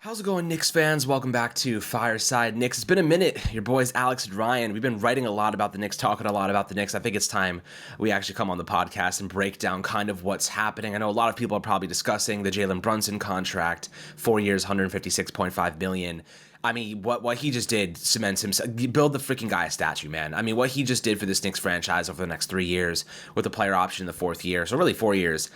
How's it going, Knicks fans? Welcome back to Fireside Knicks. It's been a minute. Your boys Alex and Ryan. We've been writing a lot about the Knicks, talking a lot about the Knicks. I think it's time we actually come on the podcast and break down kind of what's happening. I know a lot of people are probably discussing the Jalen Brunson contract, 4 years, $156.5 million. I mean, what he just did cements himself. Build the freaking guy a statue, man. I mean, what he just did for this Knicks franchise over the next 3 years with the player option in the fourth year, so really 4 years,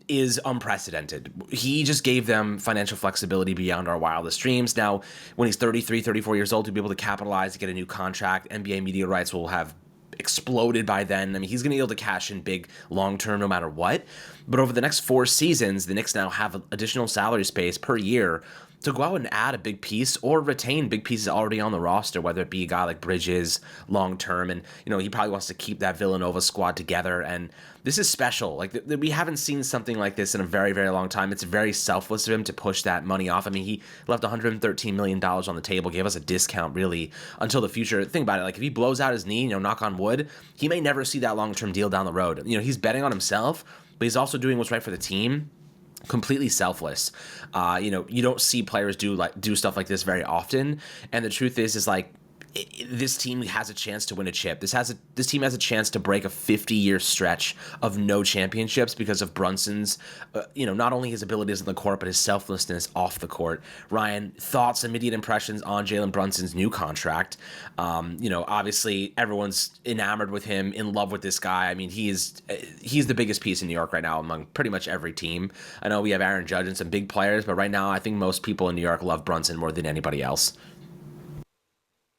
is unprecedented. He just gave them financial flexibility beyond our wildest dreams. Now, when he's 33, 34 years old, to be able to capitalize, to get a new contract, NBA media rights will have exploded by then. I mean, he's going to be able to cash in big long-term no matter what. But over the next 4 seasons, the Knicks now have additional salary space per year to go out and add a big piece or retain big pieces already on the roster, whether it be a guy like Bridges long-term. And, he probably wants to keep that Villanova squad together. And this is special. Like, we haven't seen something like this in a very, very long time. It's very selfless of him to push that money off. I mean, he left $113 million on the table, gave us a discount, really, until the future. Think about it. Like, if he blows out his knee, knock on wood, he may never see that long-term deal down the road. He's betting on himself, but he's also doing what's right for the team. Completely selfless. You don't see players do stuff like this very often. And the truth is like, this team has a chance to win a chip. This team has a chance to break a 50-year stretch of no championships because of Brunson's, not only his abilities on the court, but his selflessness off the court. Ryan, thoughts, immediate impressions on Jalen Brunson's new contract? Obviously everyone's enamored with him, in love with this guy. I mean, he's the biggest piece in New York right now among pretty much every team. I know we have Aaron Judge and some big players, but right now I think most people in New York love Brunson more than anybody else.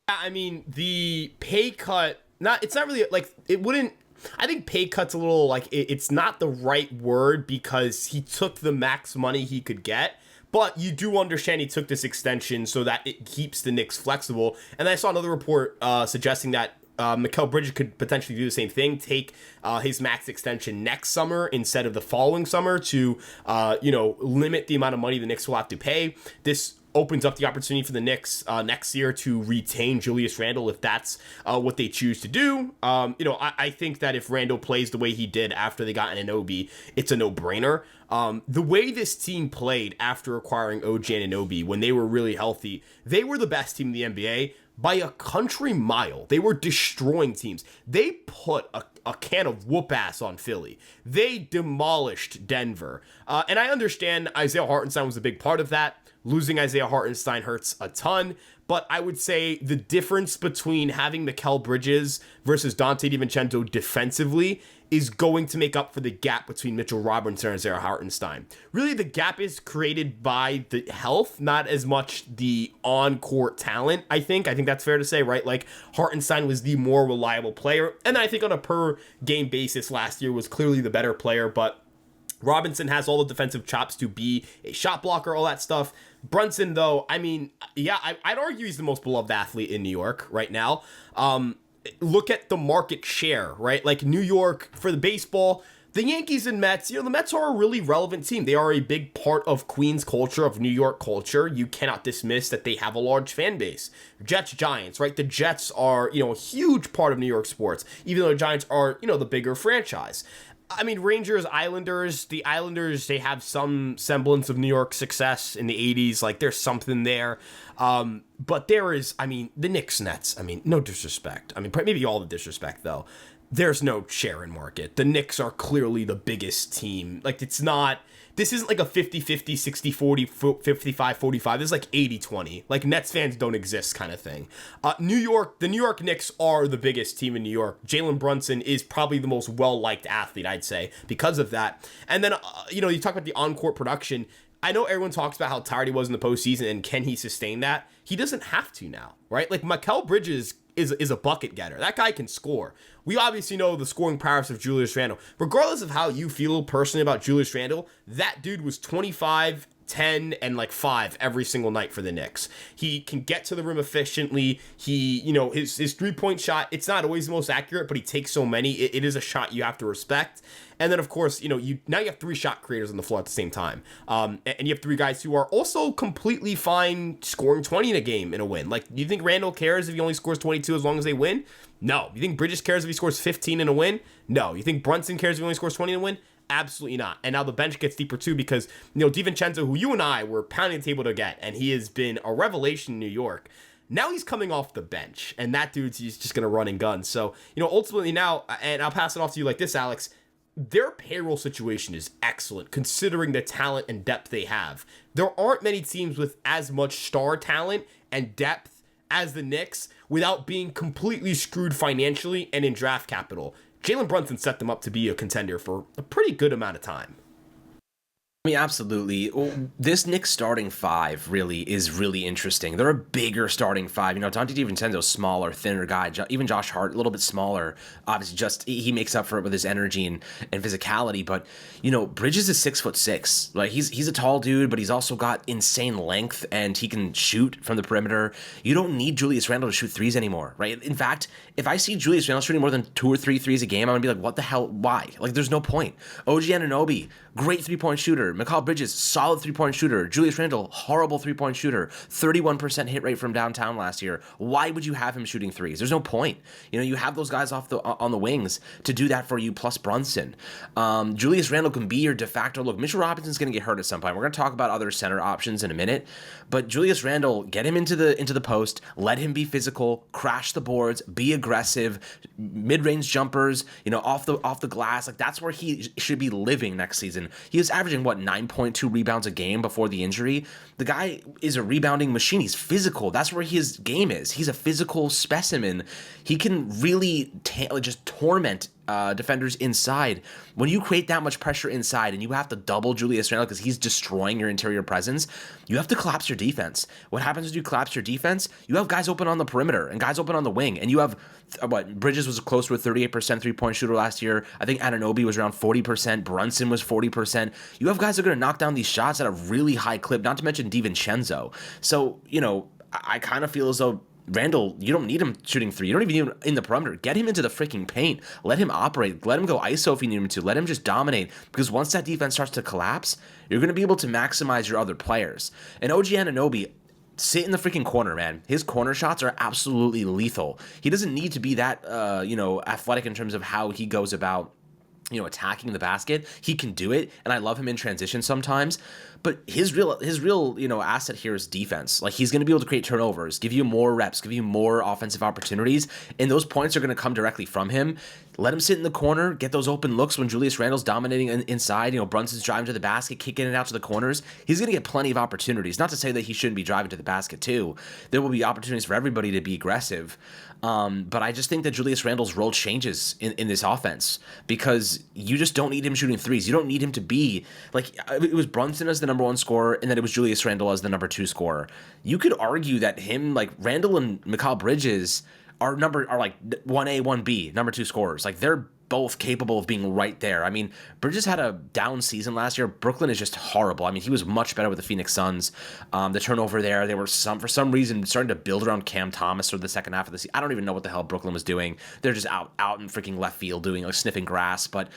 I mean, the pay cut, it's not really, like, it wouldn't, I think pay cut's a little, like, it's not the right word because he took the max money he could get, but you do understand he took this extension so that it keeps the Knicks flexible. And I saw another report suggesting that Mikal Bridges could potentially do the same thing, take his max extension next summer instead of the following summer to, limit the amount of money the Knicks will have to pay. This opens up the opportunity for the Knicks next year to retain Julius Randle if that's what they choose to do. I think that if Randle plays the way he did after they got Anunoby, it's a no-brainer. The way this team played after acquiring OG Anunoby, when they were really healthy, they were the best team in the NBA by a country mile. They were destroying teams. They put a can of whoop ass on Philly. They demolished Denver. And I understand Isaiah Hartenstein was a big part of that. Losing Isaiah Hartenstein hurts a ton, but I would say the difference between having Mikal Bridges versus Dante DiVincenzo defensively is going to make up for the gap between Mitchell Robinson and Isaiah Hartenstein. Really, the gap is created by the health, not as much the on-court talent, I think. I think that's fair to say, right? Like, Hartenstein was the more reliable player, and I think on a per-game basis last year was clearly the better player, but Robinson has all the defensive chops to be a shot blocker, all that stuff. Brunson, though, I mean, yeah, I'd argue he's the most beloved athlete in New York right now. Look at the market share, right? Like, New York, for the baseball, the Yankees and Mets, the Mets are a really relevant team. They are a big part of Queens culture, of New York culture. You cannot dismiss that they have a large fan base. Jets, Giants, right? The Jets are, a huge part of New York sports, even though the Giants are, the bigger franchise. I mean, Rangers, Islanders, the Islanders, they have some semblance of New York success in the 80s. Like, there's something there. But there is, the Knicks, Nets, no disrespect. Maybe all the disrespect, though. There's no share in market. The Knicks are clearly the biggest team. Like, this isn't like a 50-50, 60-40, 55-45. This is like 80-20. Like, Nets fans don't exist kind of thing. The New York Knicks are the biggest team in New York. Jalen Brunson is probably the most well-liked athlete, I'd say, because of that. And then, you talk about the on-court production. I know everyone talks about how tired he was in the postseason and can he sustain that? He doesn't have to now, right? Like, Mikal Bridges is a bucket getter. That guy can score. We obviously know the scoring prowess of Julius Randle. Regardless of how you feel personally about Julius Randle, that dude was 25, 10, and like 5 every single night for the Knicks. He can get to the rim efficiently. He, his three-point shot, it's not always the most accurate, but he takes so many. It is a shot you have to respect. And then, of course, you have 3 shot creators on the floor at the same time. And you have 3 guys who are also completely fine scoring 20 in a game in a win. Like, do you think Randall cares if he only scores 22 as long as they win? No. You think Bridges cares if he scores 15 in a win? No. You think Brunson cares if he only scores 20 in a win? Absolutely not. And now the bench gets deeper too because, DiVincenzo, who you and I were pounding the table to get, and he has been a revelation in New York. Now he's coming off the bench, and he's just going to run and gun. So, ultimately now, and I'll pass it off to you like this, Alex, their payroll situation is excellent considering the talent and depth they have. There aren't many teams with as much star talent and depth as the Knicks without being completely screwed financially and in draft capital. Jalen Brunson set them up to be a contender for a pretty good amount of time. I mean, absolutely. This Knicks starting five is really interesting. They're a bigger starting five. Dante DiVincenzo's smaller, thinner guy. Even Josh Hart, a little bit smaller. Obviously, just he makes up for it with his energy and physicality. But Bridges is 6'6". Like he's a tall dude, but he's also got insane length and he can shoot from the perimeter. You don't need Julius Randle to shoot threes anymore, right? In fact, if I see Julius Randle shooting more than 2 or 3 threes a game, I'm gonna be like, what the hell? Why? Like, there's no point. OG Anunoby, great 3-point shooter. Mikal Bridges, solid 3-point shooter. Julius Randle, horrible 3-point shooter. 31% hit rate from downtown last year. Why would you have him shooting threes? There's no point. You have those guys on the wings to do that for you, plus Brunson. Julius Randle can be your de facto. Look, Mitchell Robinson's going to get hurt at some point. We're going to talk about other center options in a minute. But Julius Randle, get him into the post, let him be physical, crash the boards, be aggressive, mid-range jumpers, off the glass. Like, that's where he should be living next season. He was averaging 9.2 rebounds a game before the injury. The guy is a rebounding machine. He's physical. That's where his game is. He's a physical specimen. He can really just torment defenders inside. When you create that much pressure inside and you have to double Julius Randle because he's destroying your interior presence, you have to collapse your defense. What happens when you collapse your defense? You have guys open on the perimeter and guys open on the wing, and you have Bridges was close to a 38% 3-point shooter last year. I think Anunoby was around 40%. Brunson was 40%. You have guys that are going to knock down these shots at a really high clip, not to mention DiVincenzo. So, I kind of feel as though Randle, you don't need him shooting three. You don't even need him in the perimeter. Get him into the freaking paint. Let him operate. Let him go ISO if you need him to. Let him just dominate. Because once that defense starts to collapse, you're going to be able to maximize your other players. And OG Anunoby, sit in the freaking corner, man. His corner shots are absolutely lethal. He doesn't need to be that, athletic in terms of how he goes about, attacking the basket. He can do it, and I love him in transition sometimes. But his real asset here is defense. Like, he's going to be able to create turnovers, give you more reps, give you more offensive opportunities, and those points are going to come directly from him. Let him sit in the corner, get those open looks when Julius Randle's dominating inside. Brunson's driving to the basket, kicking it out to the corners. He's going to get plenty of opportunities. Not to say that he shouldn't be driving to the basket too. There will be opportunities for everybody to be aggressive. But I just think that Julius Randle's role changes in this offense because you just don't need him shooting threes. You don't need him to be like, it was Brunson as the number 1 scorer and then it was Julius Randle as the number 2 scorer. You could argue that Randle and Mikal Bridges are like 1A, 1B, number 2 scorers. Like, they're both capable of being right there. I mean, Bridges had a down season last year. Brooklyn is just horrible. I mean, he was much better with the Phoenix Suns. The turnover there, they were for some reason starting to build around Cam Thomas for the second half of the season. I don't even know what the hell Brooklyn was doing. They're just out in freaking left field doing sniffing grass. But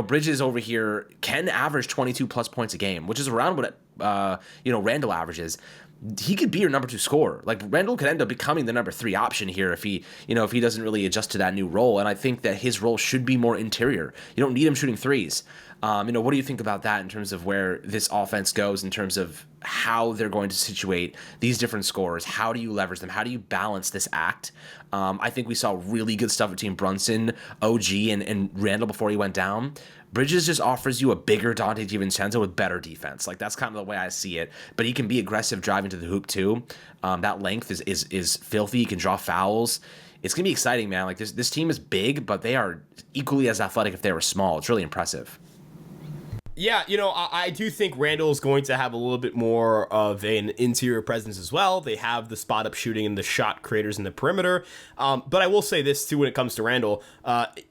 Bridges over here can average 22 plus points a game, which is around what Randle averages. He could be your number 2 scorer. Like, Randle could end up becoming the number 3 option here if he doesn't really adjust to that new role. And I think that his role should be more interior. You don't need him shooting threes. What do you think about that in terms of where this offense goes in terms of how they're going to situate these different scorers? How do you leverage them? How do you balance this act? I think we saw really good stuff between Brunson, OG, and Randle before he went down. Bridges just offers you a bigger Dante DiVincenzo with better defense. Like, that's kind of the way I see it. But he can be aggressive driving to the hoop too. That length is filthy. He can draw fouls. It's going to be exciting, man. Like, this team is big, but they are equally as athletic if they were small. It's really impressive. Yeah, I do think Randle is going to have a little bit more of an interior presence as well. They have the spot-up shooting and the shot creators in the perimeter. But I will say this, too, when it comes to Randle.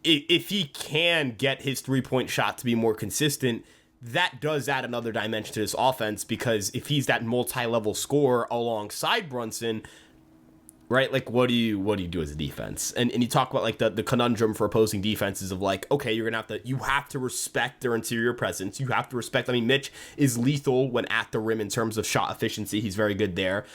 If he can get his three-point shot to be more consistent, that does add another dimension to this offense because if he's that multi-level scorer alongside Brunson, right? Like, what do you do as a defense? And you talk about like the conundrum for opposing defenses of like, okay, you have to respect their interior presence. You have to respect. I mean, Mitch is lethal when at the rim in terms of shot efficiency. He's very good there.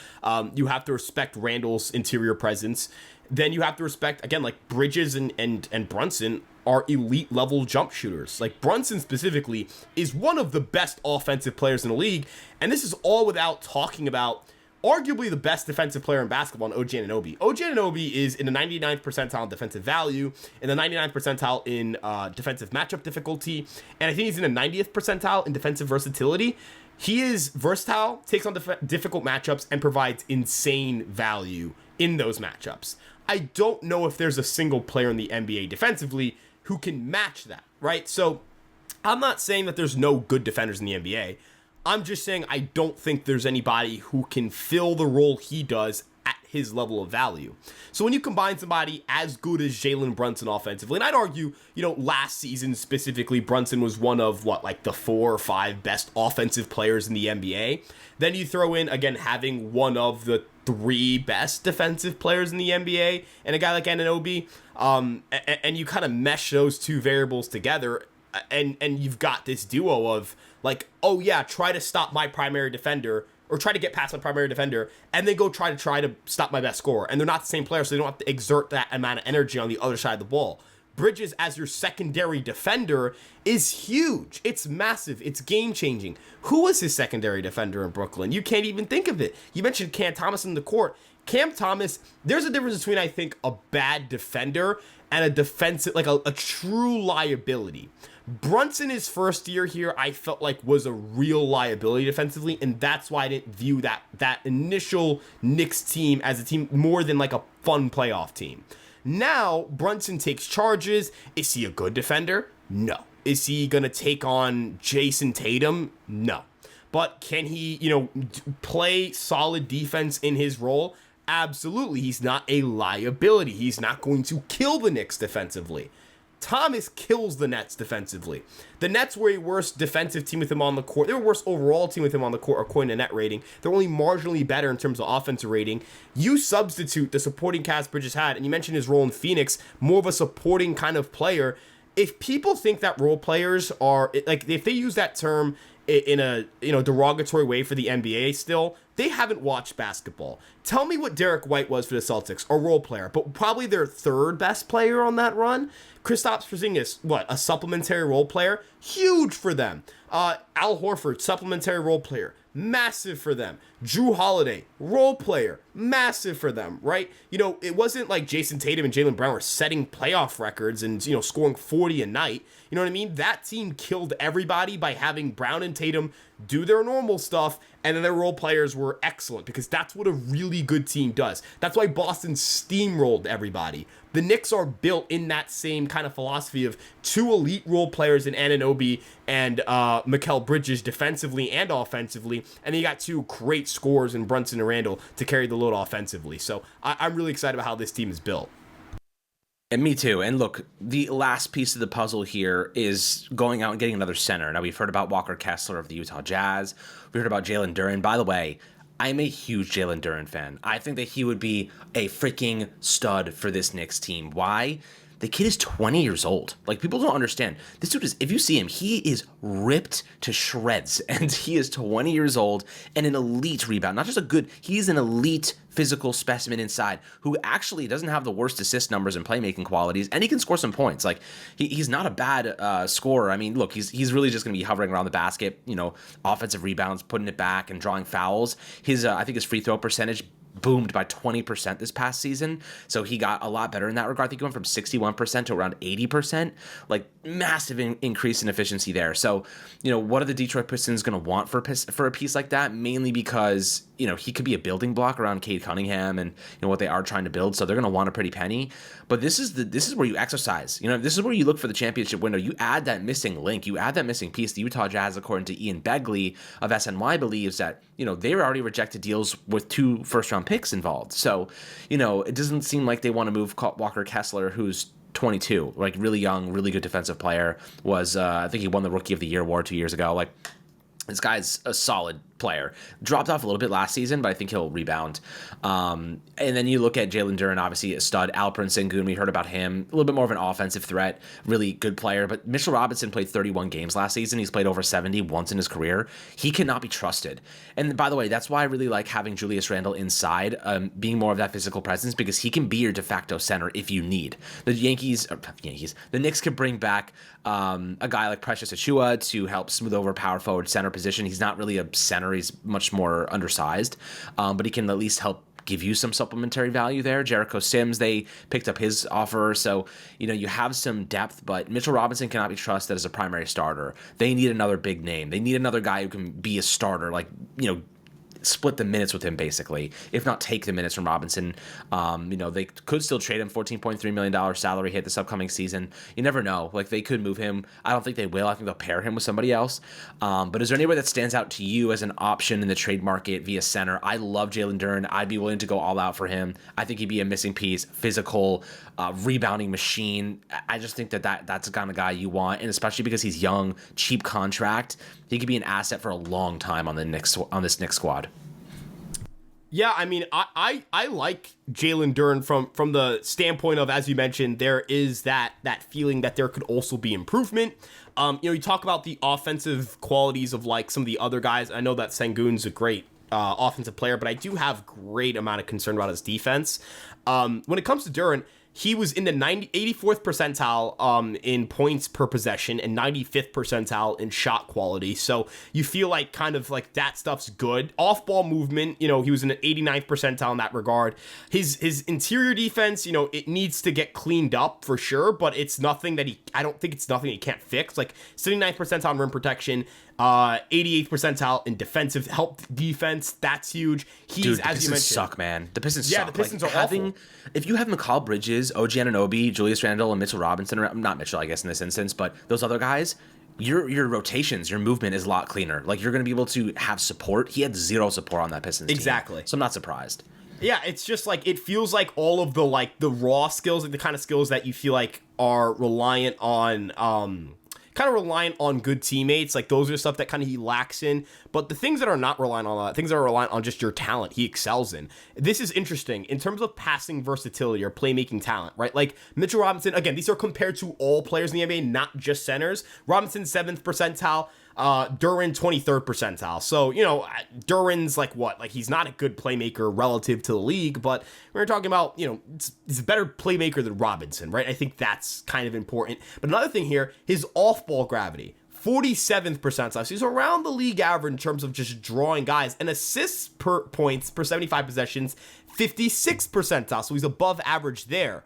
You have to respect Randle's interior presence. then you have to respect, again, like Bridges and Brunson are elite level jump shooters. Like Brunson specifically is one of the best offensive players in the league. And this is all without talking about arguably the best defensive player in basketball in OG Anunoby. OG Anunoby is in the 99th percentile in defensive value, in the 99th percentile in defensive matchup difficulty, and I think he's in the 90th percentile in defensive versatility. He is versatile, takes on difficult matchups, and provides insane value in those matchups. I don't know if there's a single player in the NBA defensively who can match that, right? So I'm not saying that there's no good defenders in the NBA. I'm just saying I don't think there's anybody who can fill the role he does at his level of value. So when you combine somebody as good as Jalen Brunson offensively, and I'd argue, last season specifically, Brunson was one of like the 4 or 5 best offensive players in the NBA. Then you throw in, again, having one of the 3 best defensive players in the NBA and a guy like Anunoby, and you kind of mesh those two variables together, and you've got this duo of like, oh yeah, try to stop my primary defender or try to get past my primary defender and then go try to stop my best scorer. And they're not the same player, so they don't have to exert that amount of energy on the other side of the ball. Bridges as your secondary defender is huge. It's massive. It's game-changing. Who was his secondary defender in Brooklyn? You can't even think of it. You mentioned Cam Thomas in the court. Cam Thomas, there's a difference between, I think, a bad defender and a defensive, like a true liability. Brunson, his first year here, I felt like was a real liability defensively, and that's why I didn't view that initial Knicks team as a team more than like a fun playoff team. Now, Brunson takes charges. Is he a good defender? No. Is he going to take on Jason Tatum? No. But can he, play solid defense in his role? Absolutely. He's not a liability. He's not going to kill the Knicks defensively. Thomas kills the Nets defensively. The Nets were a worse defensive team with him on the court. They were a worse overall team with him on the court according to net rating. They're only marginally better in terms of offensive rating. You substitute the supporting cast Bridges had, and you mentioned his role in Phoenix, more of a supporting kind of player. If people think that role players are, like, if they use that term in a derogatory way for the NBA still, they haven't watched basketball. Tell me what Derek White was for the Celtics, a role player, but probably their 3rd best player on that run. Kristaps Porzingis, a supplementary role player? Huge for them. Al Horford, supplementary role player. Massive for them. Drew Holiday, role player. Massive for them, right? It wasn't like Jason Tatum and Jalen Brown were setting playoff records and, scoring 40 a night. You know what I mean? That team killed everybody by having Brown and Tatum do their normal stuff, and then their role players were excellent because that's what a really good team does. That's why Boston steamrolled everybody. The Knicks are built in that same kind of philosophy of 2 elite role players in Anunoby and Mikal Bridges defensively and offensively, and then you got 2 great scorers in Brunson and Randle to carry the load offensively. So I'm really excited about how this team is built. And me too. And look, the last piece of the puzzle here is going out and getting another center. Now, we've heard about Walker Kessler of the Utah Jazz. We heard about Jalen Duren. By the way, I'm a huge Jalen Duren fan. I think that he would be a freaking stud for this Knicks team. Why? The kid is 20 years old. Like, people don't understand. This dude is, if you see him, he is ripped to shreds, and he is 20 years old and an elite rebound. Not just a good, he's an elite physical specimen inside who actually doesn't have the worst assist numbers and playmaking qualities, and he can score some points. Like, he's not a bad scorer. I mean, look, he's really just going to be hovering around the basket, offensive rebounds, putting it back, and drawing fouls. His, I think his free throw percentage boomed by 20% this past season, so he got a lot better in that regard. I think he went from 61% to around 80%, like massive increase in efficiency there. So, what are the Detroit Pistons going to want for a piece like that? Mainly because, he could be a building block around Cade Cunningham and what they are trying to build. So they're going to want a pretty penny. But this is where you exercise. This is where you look for the championship window. You add that missing link. You add that missing piece. The Utah Jazz, according to Ian Begley of SNY, believes that they were already rejected deals with 2 first-round picks involved. So it doesn't seem like they want to move Walker Kessler, who's 22, like really young, really good defensive player. Was I think he won the Rookie of the Year award 2 years ago. Like, this guy's a solid player. Dropped off a little bit last season, but I think he'll rebound. And then you look at Jalen Duren, obviously a stud. Alperen Sengun, we heard about him. A little bit more of an offensive threat, really good player. But Mitchell Robinson played 31 games last season. He's played over 70 once in his career. He cannot be trusted. And by the way, that's why I really like having Julius Randle inside, being more of that physical presence, because he can be your de facto center if you need. The Knicks could bring back a guy like Precious Achiuwa to help smooth over power forward center position. He's not really a center. He's much more undersized, but he can at least help give you some supplementary value there. Jericho Sims, they picked up his offer. So, you have some depth, but Mitchell Robinson cannot be trusted as a primary starter. They need another big name. They need another guy who can be a starter, split the minutes with him, basically, if not take the minutes from Robinson. They could still trade him. $14.3 million salary hit this upcoming season. You never know. They could move him. I don't think they will. I think they'll pair him with somebody else. But is there anybody that stands out to you as an option in the trade market via center? I love Jalen Duren. I'd be willing to go all out for him. I think he'd be a missing piece, physical, rebounding machine. I just think that's the kind of guy you want, and especially because he's young, cheap contract, he could be an asset for a long time on this Knicks squad. Yeah, I mean, I like Jalen Duren from the standpoint of, as you mentioned, there is that feeling that there could also be improvement. You talk about the offensive qualities of some of the other guys. I know that Sengun's a great offensive player, but I do have great amount of concern about his defense. When it comes to Duren, he was in the 84th percentile in points per possession and 95th percentile in shot quality. So you feel kind of that stuff's good. Off-ball movement, he was in the 89th percentile in that regard. His interior defense, it needs to get cleaned up for sure, but it's nothing that I don't think it's nothing he can't fix. 79th percentile in rim protection, 88th percentile in defensive help defense. That's huge. Dude, the Pistons suck, man. The Pistons suck. Yeah, the Pistons are awful. If you have Mikal Bridges, OG Anunoby, Julius Randle, and Mitchell Robinson, or not Mitchell, I guess in this instance, but those other guys, your rotations, your movement is a lot cleaner. You're going to be able to have support. He had zero support on that Pistons team. Exactly. So I'm not surprised. Yeah, it's just it feels like all of the raw skills, the kind of skills that you feel are reliant on good teammates. Those are stuff that kind of he lacks in. But the things that are not reliant on that, things that are reliant on just your talent, he excels in. This is interesting in terms of passing versatility or playmaking talent, right? Mitchell Robinson, again, these are compared to all players in the NBA, not just centers. Robinson 7th percentile, Duren 23rd percentile. So, Duren's he's not a good playmaker relative to the league, but we're talking about, he's a better playmaker than Robinson, right? I think that's kind of important. But another thing here, his off-ball gravity, 47th percentile. So he's around the league average in terms of just drawing guys, and assists per points per 75 possessions, 56th percentile. So he's above average there.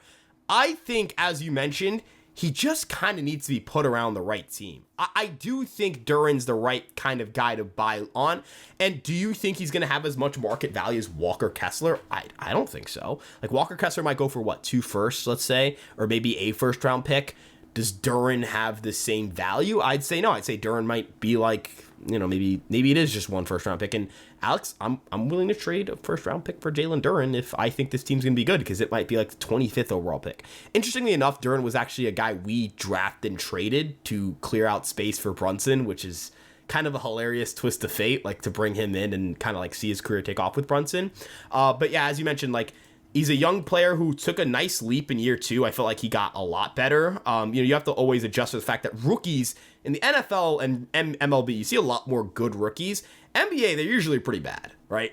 I think, as you mentioned, he just kind of needs to be put around the right team. I do think Duren's the right kind of guy to buy on. And do you think he's going to have as much market value as Walker Kessler? I don't think so. Walker Kessler might go for 2 firsts, let's say, or maybe a first round pick. Does Duren have the same value? I'd say no. I'd say Duren might be maybe it is just 1 first round pick. And Alex, I'm willing to trade a first round pick for Jalen Duren if I think this team's gonna be good, because it might be the 25th overall pick. Interestingly enough, Duren was actually a guy we drafted and traded to clear out space for Brunson, which is kind of a hilarious twist of fate, to bring him in and kind of see his career take off with Brunson. But yeah, as you mentioned, he's a young player who took a nice leap in year 2. I feel like he got a lot better. You have to always adjust to the fact that rookies in the NFL and MLB, you see a lot more good rookies. NBA, they're usually pretty bad, right?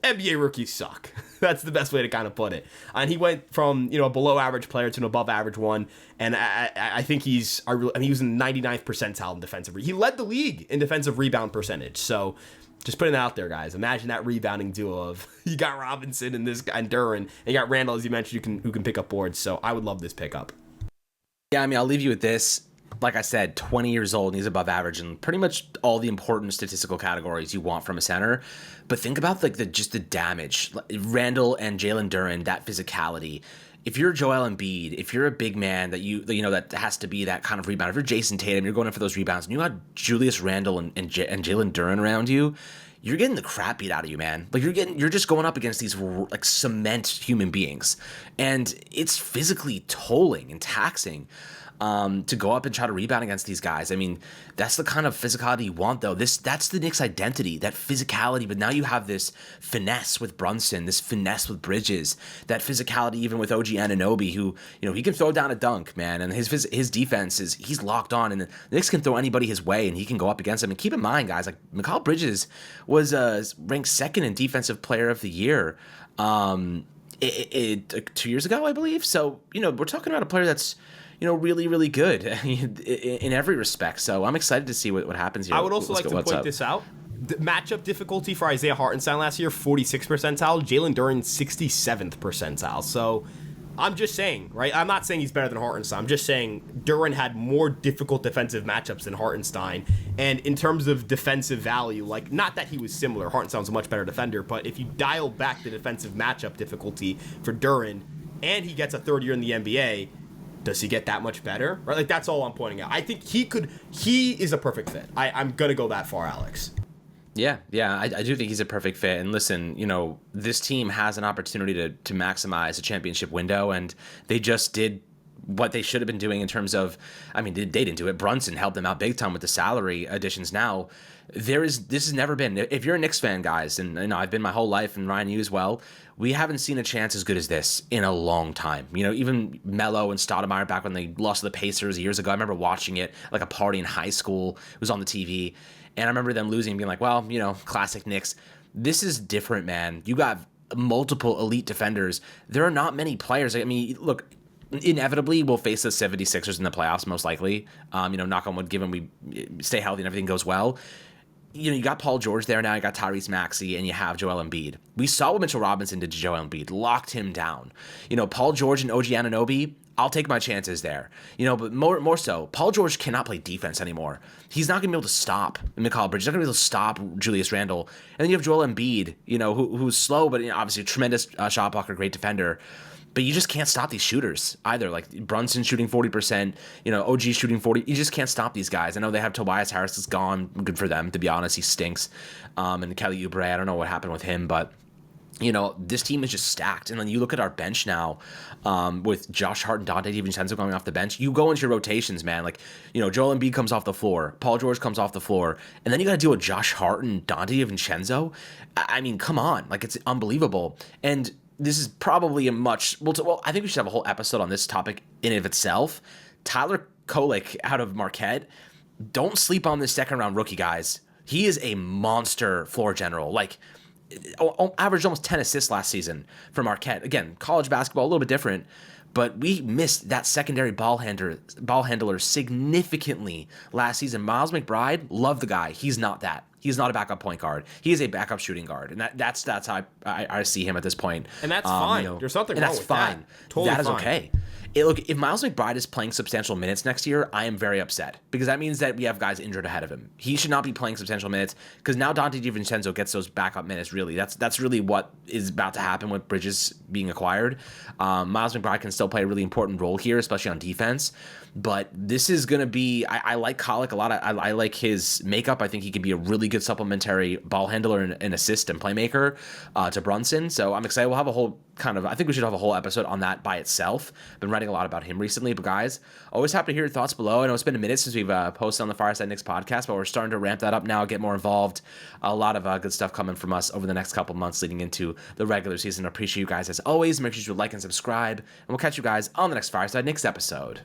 NBA rookies suck. That's the best way to kind of put it. And he went from, a below average player to an above average one. And I think he was in 99th percentile in defensive. He led the league in defensive rebound percentage. So just putting that out there, guys. Imagine that rebounding duo of you got Robinson and this guy and Duren, and you got Randall, as you mentioned, who can pick up boards. So I would love this pickup. Yeah, I'll leave you with this. Like I said, 20 years old, and he's above average in pretty much all the important statistical categories you want from a center. But think about the damage. Randall and Jalen Duren, that physicality. If you're Joel Embiid, if you're a big man that has to be that kind of rebound, if you're Jason Tatum, you're going in for those rebounds, and you got Julius Randle and Jalen Duren around you, you're getting the crap beat out of you, man. You're just going up against these cement human beings, and it's physically tolling and taxing. to go up and try to rebound against these guys. I mean, that's the kind of physicality you want, though. That's the Knicks' identity, that physicality. But now you have this finesse with Brunson, this finesse with Bridges, that physicality even with OG Anunoby, who, he can throw down a dunk, man. And his defense he's locked on, and the Knicks can throw anybody his way, and he can go up against them. And keep in mind, guys, like Mikal Bridges was ranked second in Defensive Player of the Year 2 years ago, I believe. So, we're talking about a player that's, really, really good in every respect. So I'm excited to see what happens here. I would also like to point this out. The matchup difficulty for Isaiah Hartenstein last year, 46th percentile. Jalen Duren, 67th percentile. So I'm just saying, right? I'm not saying he's better than Hartenstein. I'm just saying Duren had more difficult defensive matchups than Hartenstein. And in terms of defensive value, like, not that he was similar. Hartenstein's a much better defender. But if you dial back the defensive matchup difficulty for Duren, and he gets a third year in the NBA, does he get that much better? Right? Like, that's all I'm pointing out. I think he is a perfect fit. I'm going to go that far, Alex. Yeah, I do think he's a perfect fit. And listen, this team has an opportunity to maximize a championship window, and they just did what they should have been doing in terms of, they didn't do it. Brunson helped them out big time with the salary additions. Now, this has never been, if you're a Knicks fan, guys, and I've been my whole life, and Ryan, you as well, we haven't seen a chance as good as this in a long time. Even Melo and Stoudemire back when they lost to the Pacers years ago, I remember watching it like a party in high school. It was on the TV. And I remember them losing and being like, well, classic Knicks. This is different, man. You got multiple elite defenders. There are not many players. Look, inevitably we'll face the 76ers in the playoffs, most likely. Knock on wood, given we stay healthy and everything goes well. You got Paul George there now. You got Tyrese Maxey, and you have Joel Embiid. We saw what Mitchell Robinson did to Joel Embiid. Locked him down. Paul George and OG Anunoby, I'll take my chances there. But more so, Paul George cannot play defense anymore. He's not going to be able to stop Mikal Bridges. He's not going to be able to stop Julius Randle. And then you have Joel Embiid, who's slow, but obviously a tremendous shot blocker, great defender. But you just can't stop these shooters either. Like Brunson shooting 40%, OG shooting 40%. You just can't stop these guys. I know they have Tobias Harris that's gone. Good for them, to be honest. He stinks. And Kelly Oubre, I don't know what happened with him, but this team is just stacked. And then you look at our bench now with Josh Hart and Donte DiVincenzo going off the bench. You go into your rotations, man. Like, Joel Embiid comes off the floor. Paul George comes off the floor. And then you got to deal with Josh Hart and Donte DiVincenzo. Come on. Like, it's unbelievable. And this is probably I think we should have a whole episode on this topic in and of itself. Tyler Kolek out of Marquette. Don't sleep on this second round rookie, guys. He is a monster floor general. Like, averaged almost 10 assists last season for Marquette. Again, college basketball, a little bit different, but we missed that secondary ball handler significantly last season. Miles McBride, love the guy. He's not that. He's not a backup point guard. He is a backup shooting guard, and that's how I see him at this point. And that's fine. There's nothing wrong with that. Totally that is fine. Okay. Look, if Miles McBride is playing substantial minutes next year, I am very upset because that means that we have guys injured ahead of him. He should not be playing substantial minutes because now Donte DiVincenzo gets those backup minutes. Really, that's really what is about to happen with Bridges being acquired. Miles McBride can still play a really important role here, especially on defense. But this is going to be, I like Kolek a lot. I like his makeup. I think he can be a really good supplementary ball handler and assist and playmaker to Brunson. So I'm excited. We'll have a whole I think we should have a whole episode on that by itself. Been writing a lot about him recently. But guys, always happy to hear your thoughts below. I know it's been a minute since we've posted on the Fireside Knicks podcast, but we're starting to ramp that up now, get more involved. A lot of good stuff coming from us over the next couple months leading into the regular season. I appreciate you guys as always. Make sure you like and subscribe. And we'll catch you guys on the next Fireside Knicks episode.